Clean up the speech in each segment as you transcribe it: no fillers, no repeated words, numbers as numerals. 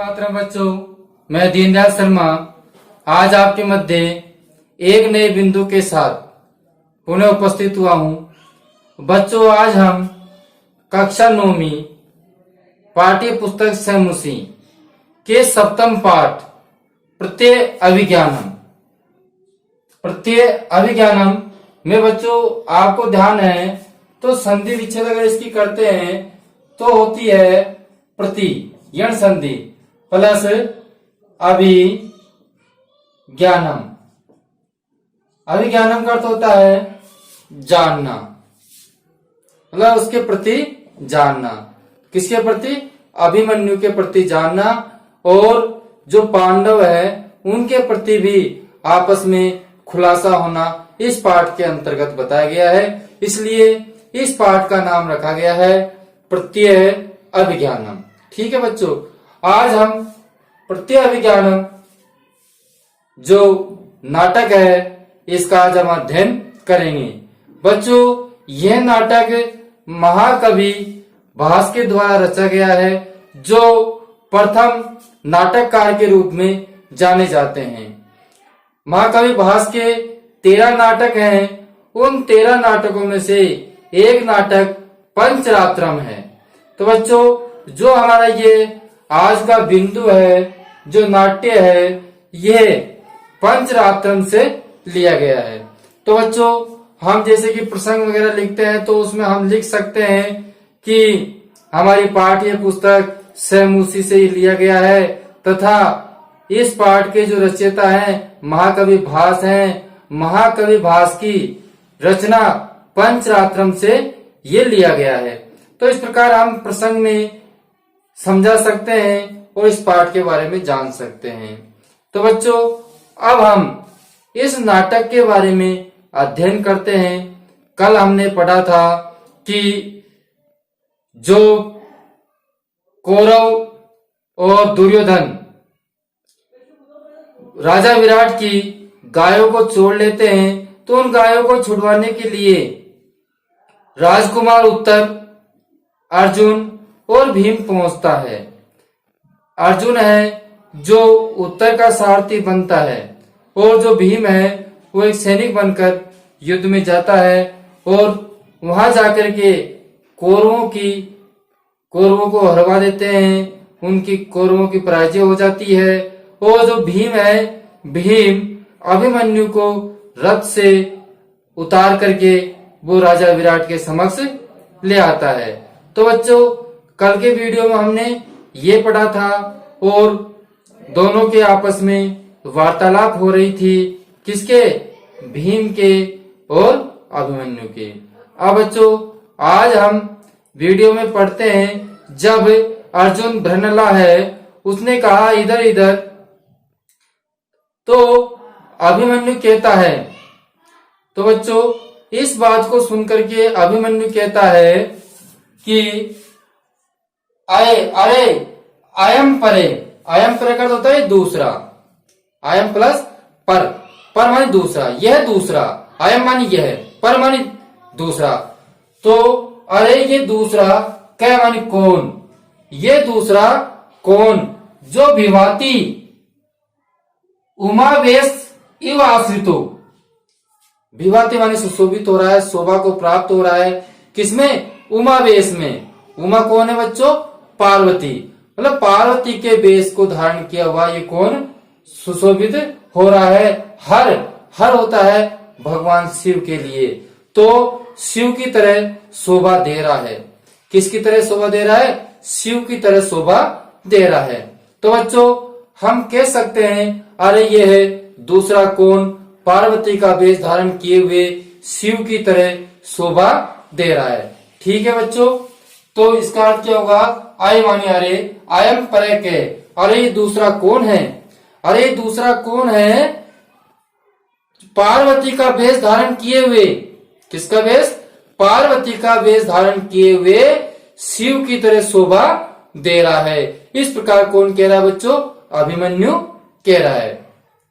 मातरम बच्चों, मैं दीनदयाल शर्मा आज आपके मध्य एक नए बिंदु के साथ पुनः उपस्थित हुआ हूँ। बच्चों, आज हम कक्षा 9वीं पाठ्य पुस्तक सहमुसी के सप्तम पाठ प्रत्यय अभिज्ञानम में बच्चों आपको ध्यान है तो संधि विच्छेद अगर इसकी करते हैं तो होती है प्रति यण संधि प्लस अभिज्ञानम। अभिज्ञानम का अर्थ होता है जानना, मतलब उसके प्रति जानना। किसके प्रति? अभिमन्यु के प्रति जानना, और जो पांडव है उनके प्रति भी आपस में खुलासा होना इस पाठ के अंतर्गत बताया गया है। इसलिए इस पाठ का नाम रखा गया है प्रत्यय अभिज्ञानम। ठीक है बच्चों, आज हम प्रत्यय अभिज्ञानम जो नाटक है इसका आज हम अध्ययन करेंगे। बच्चों, यह नाटक महाकवि भास के द्वारा रचा गया है, जो प्रथम नाटककार के रूप में जाने जाते हैं। महाकवि भास के 13 नाटक हैं। उन 13 नाटकों में से एक नाटक पंचरात्रम है। तो बच्चों, जो हमारा ये आज का बिंदु है, जो नाट्य है, यह पंचरात्रम से लिया गया है। तो बच्चों, हम जैसे कि प्रसंग वगैरह लिखते हैं तो उसमें हम लिख सकते हैं कि हमारी पाठ्य पुस्तक सहमुसी से ही लिया गया है, तथा इस पाठ के जो रचयिता हैं महाकवि भास हैं। महाकवि भास की रचना पंचरात्रम से ये लिया गया है। तो इस प्रकार हम प्रसंग में समझा सकते हैं और इस पाठ के बारे में जान सकते हैं। तो बच्चों, अब हम इस नाटक के बारे में अध्ययन करते हैं। कल हमने पढ़ा था कि जो कौरव और दुर्योधन राजा विराट की गायों को छोड़ लेते हैं, तो उन गायों को छुड़वाने के लिए राजकुमार उत्तर, अर्जुन और भीम पहुंचता है। अर्जुन है जो उत्तर का सारथी बनता है, और जो भीम है वो एक सैनिक बनकर युद्ध में जाता है, और वहां जाकर के कौरवों को हरवा देते हैं। उनकी कौरवों की पराजय हो जाती है, और जो भीम है, भीम अभिमन्यु को रथ से उतार करके वो राजा विराट के समक्ष ले आता है। तो बच्चों, कल के वीडियो में हमने ये पढ़ा था, और दोनों के आपस में वार्तालाप हो रही थी। किसके? भीम के और अभिमन्यु के। अब बच्चों, आज हम वीडियो में पढ़ते हैं, जब अर्जुन भ्रनला है उसने कहा इधर इधर, तो अभिमन्यु कहता है, तो बच्चों इस बात को सुनकर के अभिमन्यु कहता है कि अरे अयम परे। अयम परे का होता है दूसरा, अयम प्लस पर, पर मानी दूसरा, यह दूसरा, अयम मानी यह, पर मानी दूसरा। तो अरे ये दूसरा क्या मानी कौन? ये दूसरा कौन जो विभाति उमावेश इव आश्रितो। विभाति माने सुशोभित हो रहा है, शोभा को प्राप्त हो रहा है। किसमें? उमावेश में। उमा कौन है बच्चों? पार्वती, मतलब पार्वती के वेश को धारण किया हुआ ये कौन सुशोभित हो रहा है? हर होता है भगवान शिव के लिए, तो शिव की तरह शोभा दे रहा है। किसकी तरह शोभा दे रहा है? शिव की तरह शोभा दे रहा है। तो बच्चों, हम कह सकते हैं अरे ये है दूसरा कौन पार्वती का वेश धारण किए हुए शिव की तरह शोभा दे रहा है। ठीक है बच्चों, तो इसका अर्थ क्या होगा? आय मानी अरे, अयम परे के, अरे ये दूसरा कौन है? अरे दूसरा कौन है? पार्वती का वेश धारण किए हुए। किसका वेश? पार्वती का वेश धारण किए हुए शिव की तरह शोभा दे रहा है। इस प्रकार कौन कह रहा है बच्चों? अभिमन्यु कह रहा है।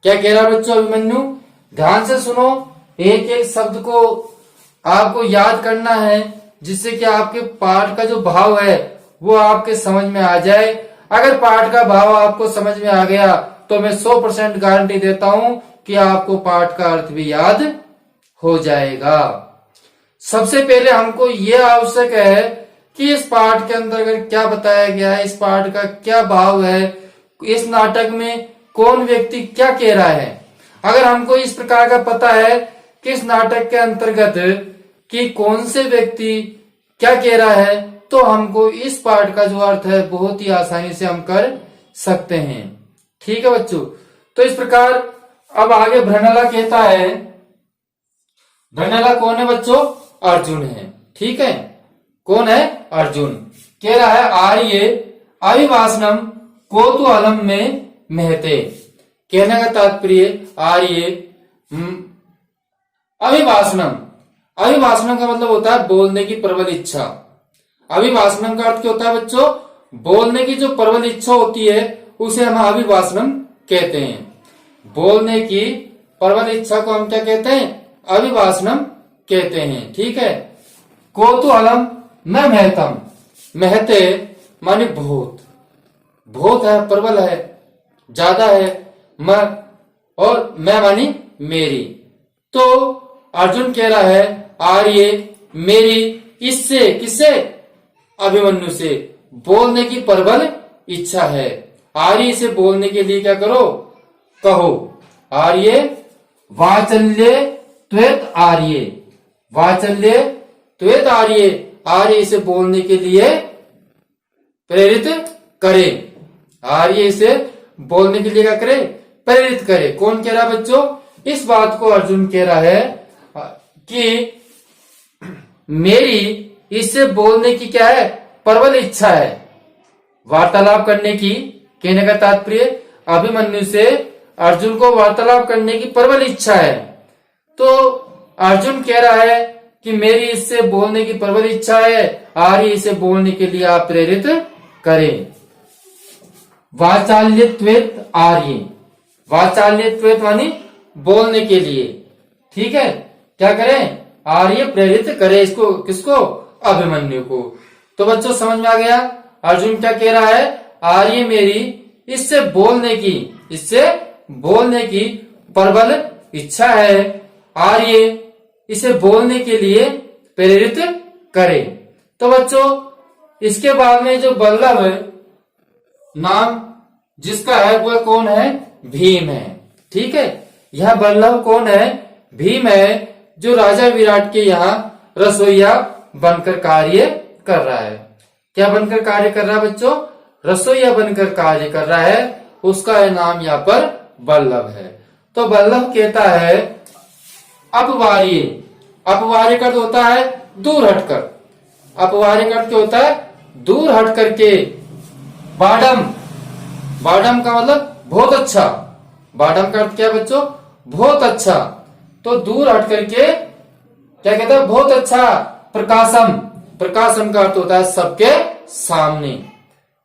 क्या कह रहा है बच्चों? अभिमन्यु। ध्यान से सुनो, एक एक शब्द को आपको याद करना है, जिससे कि आपके पाठ का जो भाव है वो आपके समझ में आ जाए। अगर पाठ का भाव आपको समझ में आ गया तो मैं 100% गारंटी देता हूं कि आपको पाठ का अर्थ भी याद हो जाएगा। सबसे पहले हमको यह आवश्यक है कि इस पाठ के अंदर क्या बताया गया है, इस पाठ का क्या भाव है, इस नाटक में कौन व्यक्ति क्या कह रहा है। अगर हमको इस प्रकार का पता है कि इस नाटक के अंतर्गत कि कौन से व्यक्ति क्या कह रहा है, तो हमको इस पाठ का जो अर्थ है बहुत ही आसानी से हम कर सकते हैं। ठीक है बच्चों, तो इस प्रकार अब आगे भ्रनला कहता है, भ्रनला कौन है बच्चों? अर्जुन है। ठीक है, कौन है? अर्जुन। कह रहा है आर्य अभिभाषणम कौतूहलम में महते। कहने का तात्पर्य आर्य अभिभाषणम, अभिभाषणम का मतलब होता है बोलने की प्रबल इच्छा। अभिभाषणम का अर्थ क्या होता है बच्चों? बोलने की जो प्रबल इच्छा होती है उसे हम अभिभाषणम कहते हैं। बोलने की प्रबल इच्छा को हम क्या कहते हैं? अभिभाषणम कहते हैं। ठीक है, कौतूहलम न महतम, महते माने बहुत, बहुत है, प्रबल है, ज्यादा है, मैं और मैं मानी मेरी। तो अर्जुन कह रहा है आर्य मेरी इससे, किससे? अभिमन्यु से बोलने की प्रबल इच्छा है। आर्य से बोलने के लिए क्या करो? कहो। आर्य वाचल्य त्वेत आर्य, वाचल्य त्वेत आर्य, आर्य से बोलने के लिए प्रेरित करे। आर्य से बोलने के लिए क्या करे? प्रेरित करे। कौन कह रहा है बच्चों? इस बात को अर्जुन कह रहा है कि मेरी इससे बोलने की क्या है? प्रबल इच्छा है, वार्तालाप करने की। कहने का तात्पर्य अभिमन्यु से अर्जुन को वार्तालाप करने की प्रबल इच्छा है। तो अर्जुन कह रहा है कि मेरी इससे बोलने की प्रबल इच्छा है, आर्य इसे बोलने के लिए आप प्रेरित करें। वाचाल्यत्वेत आर्य, वाचाल्यत्वेत मानी बोलने के लिए। ठीक है, क्या करें? आर्य प्रेरित करे इसको, किसको? अभिमन्यु को। तो बच्चों समझ में आ गया अर्जुन क्या कह रहा है? आर्य मेरी इससे बोलने की, इससे बोलने की प्रबल इच्छा है, आर्य इसे बोलने के लिए प्रेरित करे। तो बच्चों इसके बाद में जो बल्लभ नाम जिसका है वह कौन है? भीम है। ठीक है, यह बल्लभ कौन है? भीम है, जो राजा विराट के यहाँ रसोईया बनकर कार्य कर रहा है। क्या बनकर कार्य कर रहा है बच्चों? रसोईया बनकर कार्य कर रहा है। उसका नाम यहाँ पर बल्लभ है। तो बल्लभ कहता है अपवार्य, अपवार्य का अर्थ होता है दूर हटकर। अपवार्य का अर्थ क्या होता है? दूर हट करके। बाडम, बाडम का मतलब बहुत अच्छा। बाडम का अर्थ क्या है बच्चों? बहुत अच्छा। तो दूर हट करके क्या कहता है? बहुत अच्छा। प्रकाशम, प्रकाशम का अर्थ होता है सबके सामने।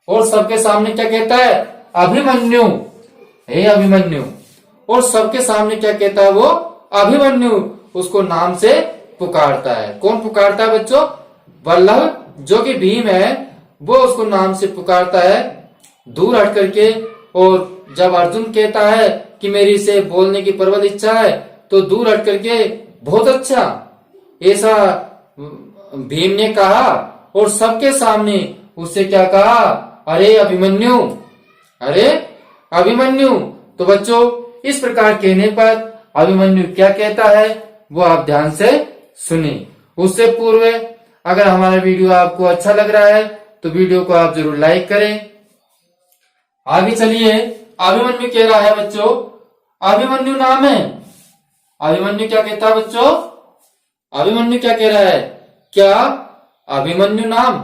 और सबके सामने क्या कहता है? अभिमन्यु, हे अभिमन्यु। और सबके सामने क्या कहता है वो? अभिमन्यु। उसको नाम से पुकारता है। कौन पुकारता है बच्चों? बल्लभ, जो कि भीम है, वो उसको नाम से पुकारता है दूर हट करके। और जब अर्जुन कहता है कि मेरी से बोलने की प्रबल इच्छा है, तो दूर हट करके बहुत अच्छा, ऐसा भीम ने कहा। और सबके सामने उससे क्या कहा? अरे अभिमन्यु, अरे अभिमन्यु। तो बच्चों इस प्रकार कहने पर अभिमन्यु क्या कहता है वो आप ध्यान से सुने। उससे पूर्व अगर हमारा वीडियो आपको अच्छा लग रहा है तो वीडियो को आप जरूर लाइक करें। आगे चलिए, अभिमन्यु कह रहा है बच्चों, अभिमन्यु नाम है। अभिमन्यु क्या कहता है बच्चों? अभिमन्यु क्या कह रहा है? क्या अभिमन्यु नाम,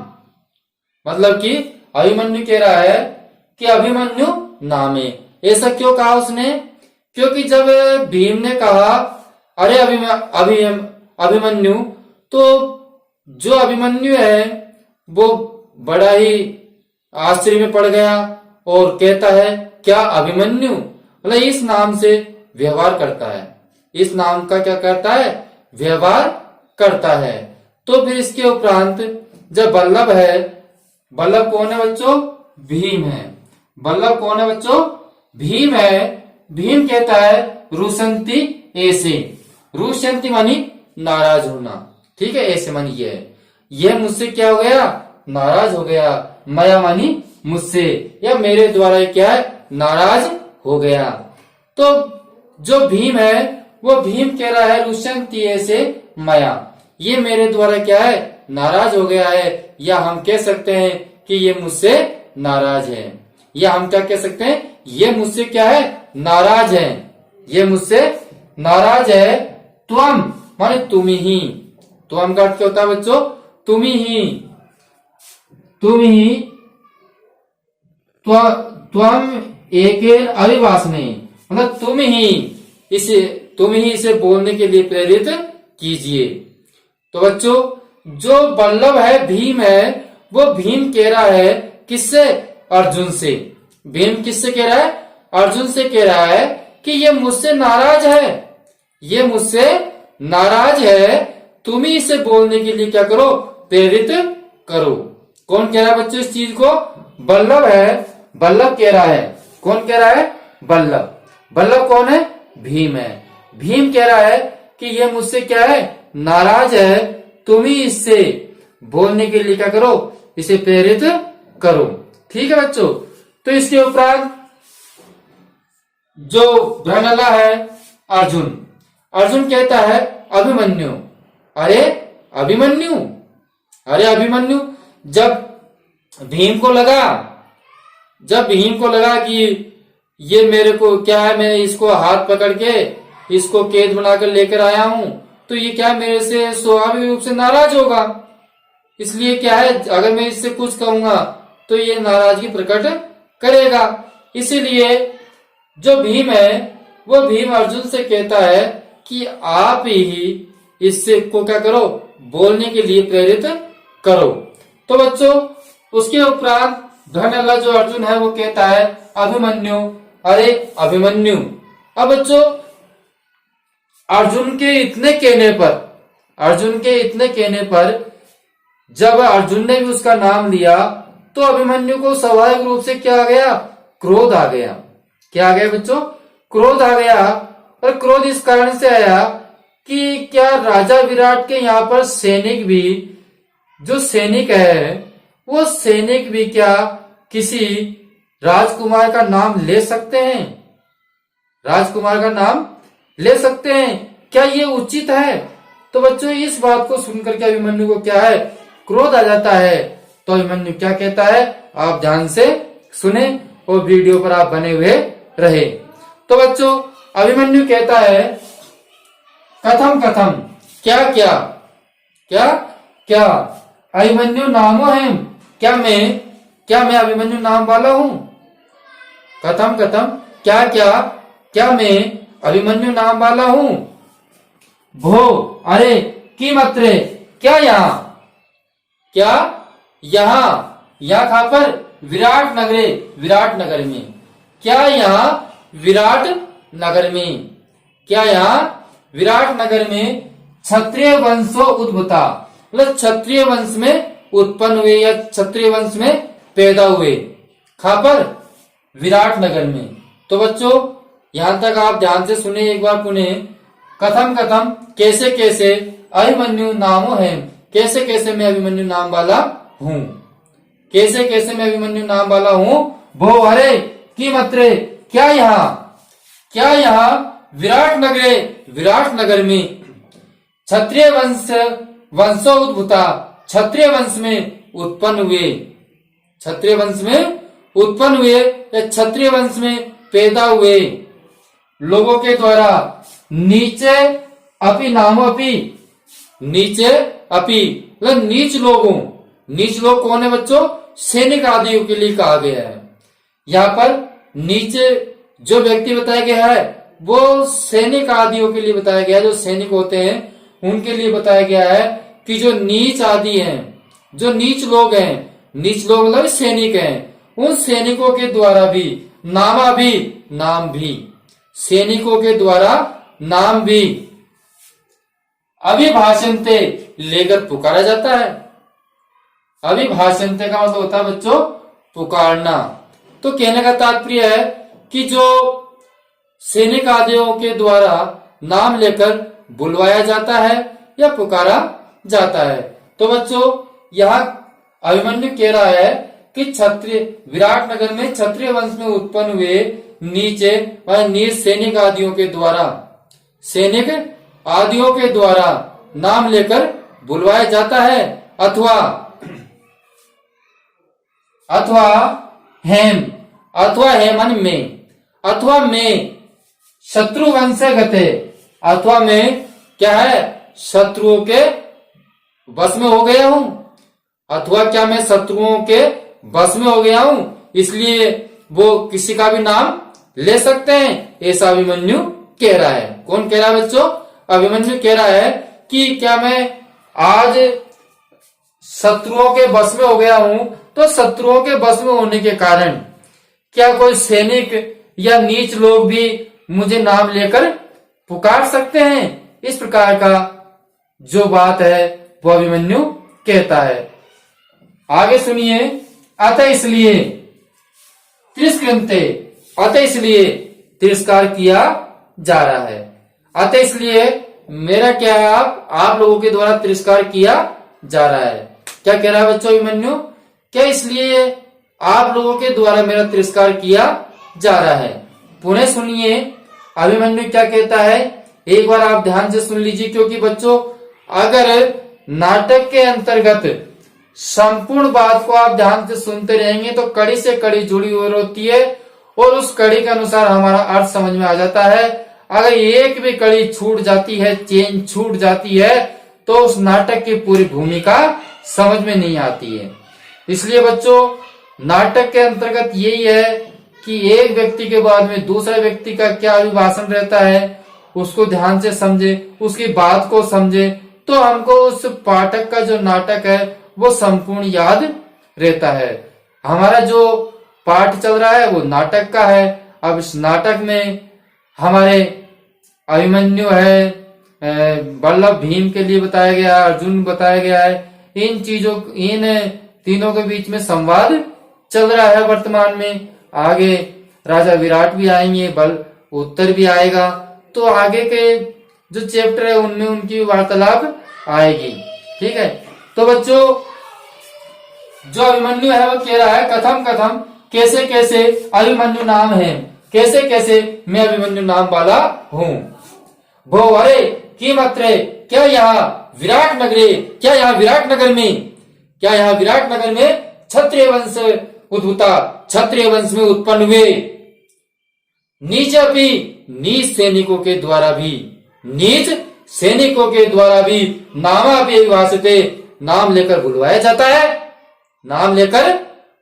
मतलब कि अभिमन्यु कह रहा है कि अभिमन्यु नाम है। ऐसा क्यों कहा उसने? क्योंकि जब भीम ने कहा अरे अभिमन्यु, तो जो अभिमन्यु है वो बड़ा ही आश्चर्य में पड़ गया और कहता है क्या अभिमन्यु, मतलब इस नाम से व्यवहार करता है, इस नाम का क्या करता है? व्यवहार करता है। तो फिर इसके उपरांत जब बल्लभ है, बल्लभ कौन है बच्चों? भीम है। बल्लभ कौन है बच्चों? भीम है। भीम कहता है रुशंती ऐसे। रुशंती मानी नाराज होना, ठीक है, ऐसे मानी यह मुझसे क्या हो गया? नाराज हो गया। मया मानी मुझसे, या मेरे द्वारा क्या है? नाराज हो गया। तो जो भीम है वो भीम कह रहा है रुशंती ऐसे मया, ये मेरे द्वारा क्या है? नाराज हो गया है। या हम कह सकते हैं कि ये मुझसे नाराज है। या हम क्या कह सकते हैं? ये मुझसे क्या है? नाराज है। ये मुझसे नाराज है। त्वम माने तुम ही। त्वम का अर्थ क्या होता है बच्चों? तुम ही। तुम ही। त्वम एक अभिभाषणे, मतलब तुम ही इसे बोलने के लिए प्रेरित कीजिए। तो बच्चों जो बल्लभ है, भीम है, वो भीम कह रहा है किससे? अर्जुन से। भीम किससे कह रहा है? अर्जुन से कह रहा है कि ये मुझसे नाराज है, ये मुझसे नाराज है, तुम ही इसे बोलने के लिए क्या करो? प्रेरित करो। कौन कह रहा है बच्चों इस चीज को? बल्लभ है। बल्लभ कह रहा है। कौन कह रहा है? बल्लभ। बल्लभ कौन है? भीम है। भीम कह रहा है कि ये मुझसे क्या है? नाराज है, तुम ही इससे बोलने के लिए क्या करो? इसे प्रेरित करो। ठीक है बच्चों। तो इसके उपरांत जो भ्रणला है अर्जुन, अर्जुन कहता है अभिमन्यु। अरे अभिमन्यु, अरे अभिमन्यु, जब भीम को लगा कि ये मेरे को क्या है, मैं इसको हाथ पकड़ के इसको कैद बनाकर लेकर आया हूं, तो ये क्या मेरे से स्वाभाविक रूप से नाराज होगा। इसलिए क्या है, अगर मैं इससे कुछ कहूंगा तो ये नाराजगी प्रकट करेगा। इसीलिए जो भीम है वो भीम अर्जुन से कहता है कि आप ही इससे को क्या करो? बोलने के लिए प्रेरित करो। तो बच्चों उसके उपरांत धनला जो अर्जुन है वो कहता है अभिमन्यु। अरे अभिमन्यु। अब बच्चों अर्जुन के इतने कहने पर जब अर्जुन ने भी उसका नाम लिया तो अभिमन्यु को स्वाभाविक रूप से क्या आ गया? क्रोध आ गया। क्या आ गया बच्चों? क्रोध आ गया। और क्रोध इस कारण से आया कि क्या राजा विराट के यहाँ पर सैनिक भी, जो सैनिक है वो सैनिक भी क्या किसी राजकुमार का नाम ले सकते हैं? राजकुमार का नाम ले सकते हैं? क्या ये उचित है? तो बच्चों इस बात को सुनकर के अभिमन्यु को क्या है? क्रोध आ जाता है। तो अभिमन्यु क्या कहता है? आप ध्यान से सुने और वीडियो पर आप बने हुए रहे। तो बच्चों अभिमन्यु कहता है कथम कथम, क्या क्या क्या क्या अभिमन्यु नामो है, क्या मैं अभिमन्यु नाम वाला हूं? कथम कथम, क्या क्या क्या मैं अभिमन्यु नाम वाला हूं? भो अरे किमत्रे, क्या यहाँ कहां पर? विराट नगर में। क्या यहाँ विराट नगर में क्षत्रिय वंशो उद्भूता, मतलब क्षत्रिय वंश में उत्पन्न हुए या क्षत्रिय वंश में पैदा हुए। कहां पर? विराट नगर में। तो बच्चों यहां तक आप ध्यान से सुने एक बार पुनः। कथम कथम, कैसे कैसे, अभिमन्यु नामो है, कैसे कैसे मैं अभिमन्यु नाम वाला हूं, कैसे कैसे मैं अभिमन्यु नाम वाला हूं। भो अरे किमत्रे, क्या यहाँ विराट नगर में क्षत्रिय वंशो उद्भूता, क्षत्रिय वंश में उत्पन्न हुए या क्षत्रिय वंश में पैदा हुए लोगों के द्वारा नीचे मतलब नीच लोग कौन है बच्चों? सैनिक आदियों के लिए कहा गया है। यहाँ पर नीचे जो व्यक्ति बताया गया है वो सैनिक आदियों के लिए बताया गया है। जो सैनिक होते हैं उनके लिए बताया गया है कि जो नीच आदि हैं, जो नीच लोग मतलब सैनिक हैं, उन सैनिकों के द्वारा भी नाम भी सैनिकों के द्वारा नाम भी अभिभाषणते लेकर पुकारा जाता है। अभिभाषणते का मतलब होता है बच्चों पुकारना। तो कहने का तात्पर्य है कि जो सैनिक आदियों के द्वारा नाम लेकर बुलवाया जाता है या पुकारा जाता है। तो बच्चों यहाँ अभिमन्यु कह रहा है कि क्षत्रिय विराटनगर में क्षत्रिय वंश में उत्पन्न हुए नीचे व नीच सैनिक आदियों के द्वारा नाम लेकर बुलवाया जाता है अथवा हेमन में शत्रु वंशगते अथवा में क्या है शत्रुओं के बस में हो गया हूं अथवा क्या मैं शत्रुओं के बस में हो गया हूं इसलिए वो किसी का भी नाम ले सकते हैं, ऐसा अभिमन्यु कह रहा है। कौन कह रहा है बच्चों? अभिमन्यु कह रहा है कि क्या मैं आज शत्रुओं के बस में हो गया हूं, तो शत्रुओं के बस में होने के कारण क्या कोई सैनिक या नीच लोग भी मुझे नाम लेकर पुकार सकते हैं? इस प्रकार का जो बात है वो अभिमन्यु कहता है। आगे सुनिए। अतः इसलिए तिरस्कार किया जा रहा है। अतः इसलिए मेरा क्या है आप लोगों के द्वारा तिरस्कार किया जा रहा है। क्या कह रहा है बच्चों अभिमन्यु? क्या इसलिए आप लोगों के द्वारा मेरा तिरस्कार किया जा रहा है। पुनः सुनिए अभिमन्यु क्या कहता है, एक बार आप ध्यान से सुन लीजिए, क्योंकि बच्चों अगर नाटक के अंतर्गत संपूर्ण बात को आप ध्यान से सुनते रहेंगे तो कड़ी से कड़ी जुड़ी हुई होती है और उस कड़ी के अनुसार हमारा अर्थ समझ में आ जाता है। अगर एक भी कड़ी छूट जाती है, चेन छूट जाती है, तो उस नाटक की पूरी भूमिका समझ में नहीं आती है। इसलिए बच्चों नाटक के अंतर्गत यही है कि एक व्यक्ति के बाद में दूसरे व्यक्ति का क्या अभिभाषण रहता है उसको ध्यान से समझे, उसकी बात को समझे, तो हमको उस पाठक का जो नाटक है वो संपूर्ण याद रहता है। हमारा जो पाठ चल रहा है वो नाटक का है। अब इस नाटक में हमारे अभिमन्यु है, बल्लभ भीम के लिए बताया गया, अर्जुन बताया गया है। इन तीनों के बीच में संवाद चल रहा है वर्तमान में। आगे राजा विराट भी आएंगे, बल उत्तर भी आएगा, तो आगे के जो चैप्टर है उनमें उनकी वार्तालाप आएगी। ठीक है। तो बच्चों जो अभिमन्यु है वो कह रहा है कथम कैसे कैसे अभिमन्यु नाम है, कैसे कैसे मैं अभिमन्यु नाम वाला हूँ। भो अरे की मात्रे क्या यहाँ विराट नगर में क्षत्रिय वंश उद्भूता, क्षत्रिय वंश में उत्पन्न हुए नीच सैनिकों के द्वारा भी नामापि अभिभाषते नाम लेकर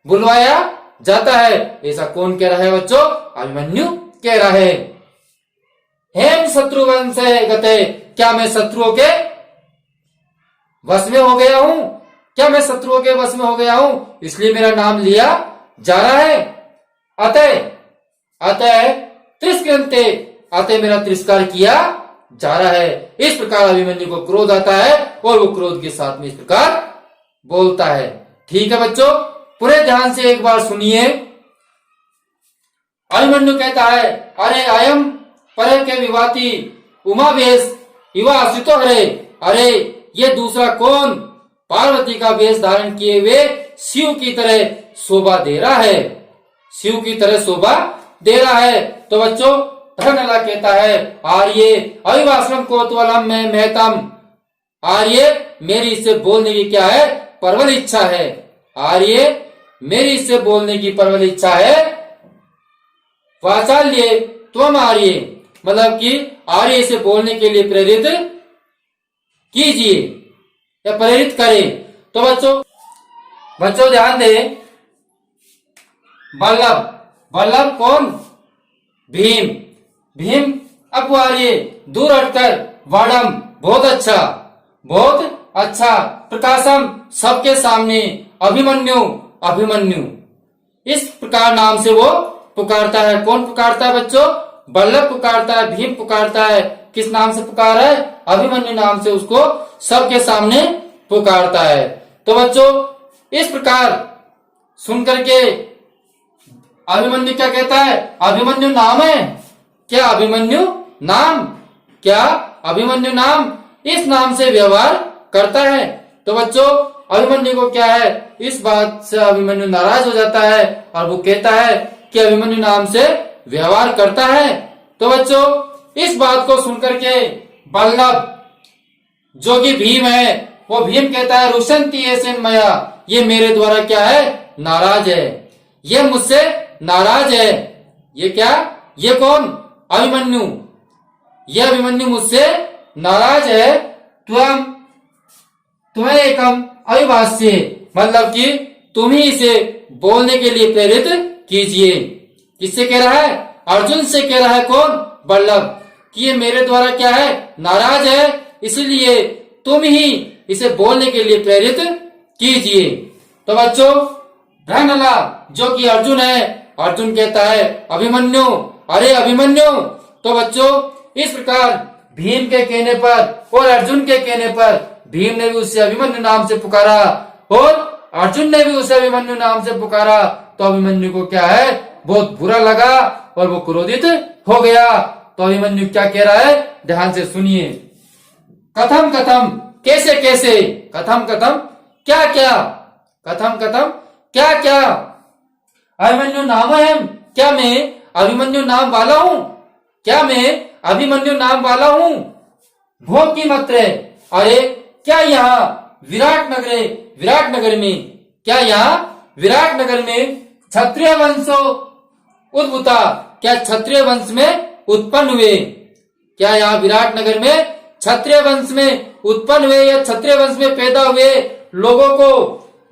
बुलवाया जाता है। ऐसा कौन कह रहा है बच्चों? अभिमन्यु कह रहा है। हेम शत्रु वंश गते, क्या मैं शत्रुओं के वश में हो गया हूं? क्या मैं शत्रुओं के वश में हो गया हूं इसलिए मेरा नाम लिया जा रहा है। अतः तिरस्कृते, अतः मेरा तिरस्कार किया जा रहा है। इस प्रकार अभिमन्यु को क्रोध आता है और वो क्रोध के साथ में इस प्रकार बोलता है। ठीक है बच्चों, पूरे ध्यान से एक बार सुनिए। अभिमन्यु कहता है अरे अयम परे के विवाती उमावेश युवा आश्रितो हरे, अरे ये दूसरा कौन पार्वती का वेश धारण किए हुए शिव की तरह शोभा दे रहा है। तो बच्चों धनला कहता है आर्य अभिभाषण कोतवलम में महतम, आर्य मेरी इससे बोलने की क्या है प्रबल इच्छा है। आर्य मेरी इससे बोलने की प्रबल इच्छा है। वाचाल्य त्वम आर्य, मतलब कि आर्य इसे बोलने के लिए प्रेरित कीजिए या प्रेरित करें। तो बच्चों ध्यान दें, बल्लभ कौन? भीम अपवार्य दूर हटकर, वाडम बहुत अच्छा, प्रकाशम सबके सामने, अभिमन्यु इस प्रकार नाम से वो पुकारता है। कौन पुकारता है बच्चों? बल्लभ पुकारता है, भीम पुकारता है। किस नाम से पुकार है? अभिमन्यु नाम से उसको सबके सामने पुकारता है। तो बच्चों इस प्रकार सुन करके अभिमन्यु क्या कहता है? अभिमन्यु नाम है क्या? अभिमन्यु नाम क्या? अभिमन्यु नाम इस नाम से व्यवहार करता है। तो बच्चों अभिमन्यु को क्या है, इस बात से अभिमन्यु नाराज हो जाता है और वो कहता है कि अभिमन्यु नाम से व्यवहार करता है। तो बच्चों इस बात को सुनकर के बल्लभ जो कि भीम है, वो भीम कहता है रुशंती एसेन मया, ये मेरे द्वारा क्या है? नाराज है, ये मुझसे नाराज है। ये क्या? ये कौन? अभिमन्यु। ये अभिमन्यु मुझसे नाराज है। तुम्हें एकम अभिभाष्य, मतलब कि तुम ही इसे बोलने के लिए प्रेरित कीजिए। किससे कह रहा है? अर्जुन से कह रहा है। कौन? बल्लभ, कि ये मेरे द्वारा क्या है? नाराज है, इसलिए तुम ही इसे बोलने के लिए प्रेरित कीजिए। तो बच्चों प्रहलाद जो कि अर्जुन है, अर्जुन कहता है अभिमन्यु, अरे अभिमन्यु। तो बच्चों इस प्रकार भीम के कहने पर और अर्जुन के कहने पर भीम ने भी उसे अभिमन्यु नाम से पुकारा और अर्जुन ने भी उसे अभिमन्यु नाम से पुकारा। तो अभिमन्यु को क्या है? बहुत बुरा लगा और वो क्रोधित हो गया। तो अभिमन्यु क्या कह रहा है? ध्यान से सुनिए। कथम कथम, कैसे कैसे, कथम कथम क्या क्या, कथम कथम क्या क्या, अभिमन्यु नाम है, क्या मैं अभिमन्यु नाम वाला हूं? क्या मैं अभिमन्यु नाम वाला हूं? भोग की मात्रे, अरे क्या यहाँ विराट नगर में, क्या यहाँ विराट नगर में क्षत्रिय वंशो उद्भूता, क्या क्षत्रिय वंश में उत्पन्न हुए? क्या यहाँ विराट नगर में क्षत्रिय वंश में उत्पन्न हुए या क्षत्रिय वंश में पैदा हुए लोगों को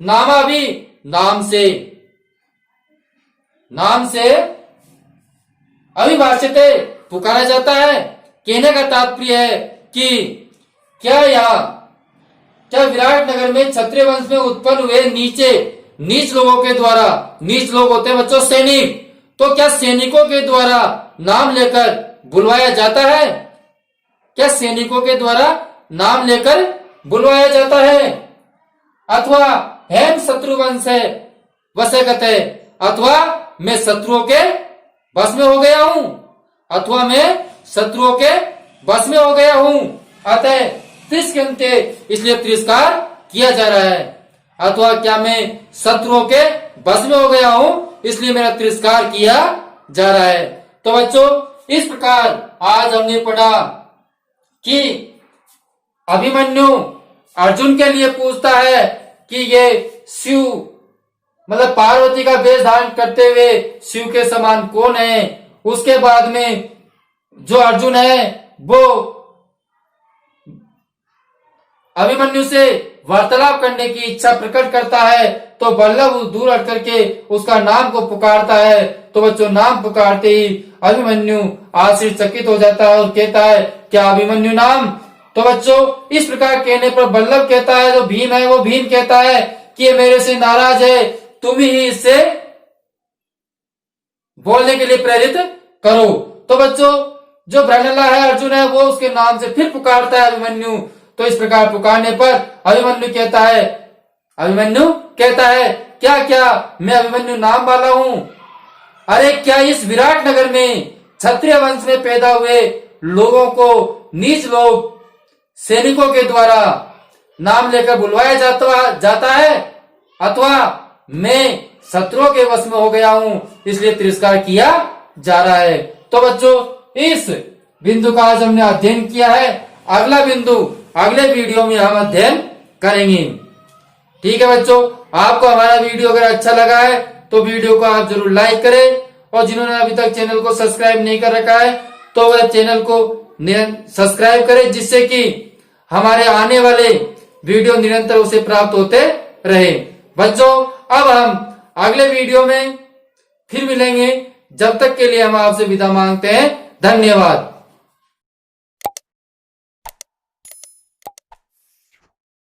नामाभि नाम से अभिभाषित पुकारा जाता है। कहने का तात्पर्य है कि क्या विराट नगर में क्षत्रिय वंश में उत्पन्न हुए नीच लोगों के द्वारा, नीच लोग होते हैं बच्चों सैनिक, तो क्या सैनिकों के द्वारा नाम लेकर बुलवाया जाता है? क्या सैनिकों के द्वारा नाम लेकर बुलवाया जाता है? अथवा हेम शत्रु वंश है वशगत है, अथवा मैं शत्रुओं के बस में हो गया हूं, अथवा मैं शत्रुओं के बस में हो गया हूं, अतः तिष्ठन्ते, इसलिए तिरस्कार किया जा रहा है। अथवा क्या मैं शत्रुओं के बस में हो गया हूं, इसलिए मेरा तिरस्कार किया जा रहा है। तो बच्चों इस प्रकार आज हमने पढ़ा कि अभिमन्यु अर्जुन के लिए पूछता है कि ये शिव मतलब पार्वती का वेश धारण करते हुए शिव के समान कौन है। उसके बाद में जो अर्जुन है वो अभिमन्यु से वार्तालाप करने की इच्छा प्रकट करता है, तो बल्लभ दूर हट करके उसका नाम को पुकारता है। तो बच्चों नाम पुकारते ही अभिमन्यु आश्चर्यचकित हो जाता है और कहता है क्या अभिमन्यु नाम? तो बच्चों इस प्रकार कहने पर बल्लभ कहता है, जो भीम है वो भीम कहता है कि ये मेरे से नाराज है, तुम ही इससे बोलने के लिए प्रेरित करो। तो बच्चों जो प्रहलाद है अर्जुन है वो उसके नाम से फिर पुकारता है अभिमन्यु। तो इस प्रकार पुकारने पर अभिमन्यु कहता है क्या क्या मैं अभिमन्यु नाम वाला हूं? अरे क्या इस विराट नगर में क्षत्रिय वंश में पैदा हुए लोगों को नीच लोग सैनिकों के द्वारा नाम लेकर बुलवाया जाता है, अथवा मैं शत्रुओं के वश में हो गया हूं इसलिए तिरस्कार किया जा रहा है। तो बच्चों इस बिंदु का आज हमने अध्ययन किया है। अगला बिंदु अगले वीडियो में हम अध्ययन करेंगे। ठीक है बच्चों, आपको हमारा वीडियो अगर अच्छा लगा है तो वीडियो को आप जरूर लाइक करें, और जिन्होंने अभी तक चैनल को सब्सक्राइब नहीं कर रखा है तो वह चैनल को सब्सक्राइब करें, जिससे कि हमारे आने वाले वीडियो निरंतर उसे प्राप्त होते रहे। बच्चों अब हम अगले वीडियो में फिर मिलेंगे, जब तक के लिए हम आपसे विदा मांगते हैं। धन्यवाद।